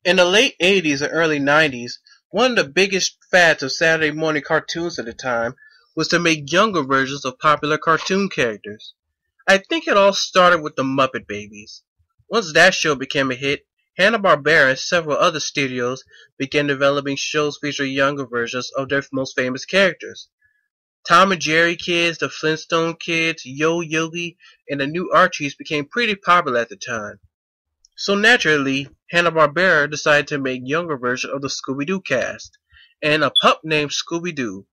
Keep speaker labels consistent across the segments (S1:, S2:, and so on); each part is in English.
S1: In the late 80s and early 90s, one of the biggest fads of Saturday morning cartoons at the time was to make younger versions of popular cartoon characters. I think it all started with the Muppet Babies. Once that show became a hit, Hanna-Barbera and several other studios began developing shows featuring younger versions of their most famous characters. Tom and Jerry Kids, the Flintstone Kids, Yo Yogi, and the new Archies became pretty popular at the time. So naturally, Hanna-Barbera decided to make younger versions of the Scooby-Doo cast, and a pup named Scooby-Doo.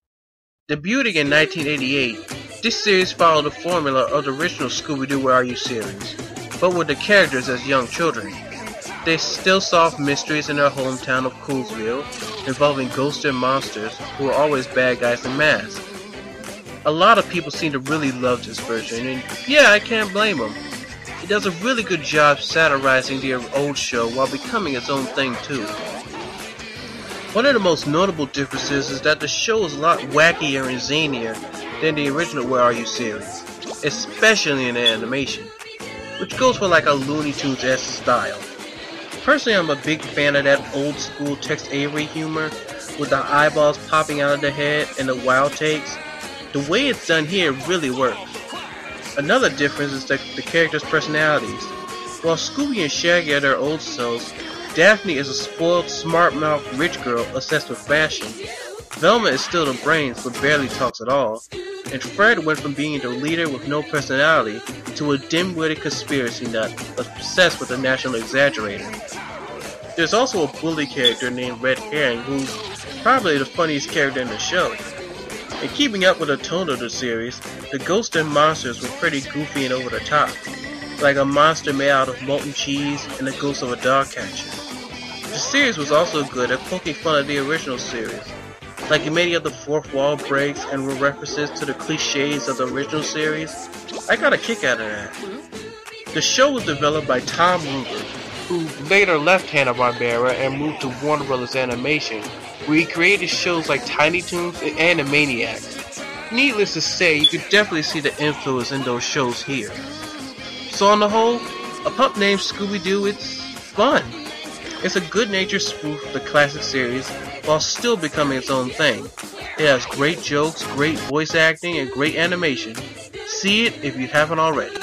S1: Debuting in 1988, this series followed the formula of the original Scooby-Doo Where Are You series, but with the characters as young children. They still solved mysteries in their hometown of Coolsville, involving ghosts and monsters who were always bad guys in masks. A lot of people seem to really love this version, and yeah, I can't blame them. It does a really good job satirizing the old show while becoming its own thing too. One of the most notable differences is that the show is a lot wackier and zanier than the original Where Are You series, especially in the animation, which goes for like a Looney Tunes-esque style. Personally, I'm a big fan of that old school Tex Avery humor with the eyeballs popping out of the head and the wild takes. The way it's done here really works. Another difference is the characters' personalities. While Scooby and Shaggy are their old selves, Daphne is a spoiled, smart-mouthed rich girl obsessed with fashion. Velma is still the brains but barely talks at all. And Fred went from being the leader with no personality to a dim-witted conspiracy nut obsessed with a national exaggerator. There's also a bully character named Red Herring who's probably the funniest character in the show. And keeping up with the tone of the series, the ghosts and monsters were pretty goofy and over the top, like a monster made out of molten cheese and the ghost of a dog catcher. The series was also good at poking fun at the original series, like many of the fourth wall breaks and references to the cliches of the original series. I got a kick out of that. The show was developed by Tom Ruegger, who later left Hanna-Barbera and moved to Warner Bros. Animation, where he created shows like Tiny Toons and Animaniacs. Needless to say, you could definitely see the influence in those shows here. So on the whole, a pup named Scooby-Doo, it's fun. It's a good-natured spoof of the classic series while still becoming its own thing. It has great jokes, great voice acting, and great animation. See it if you haven't already.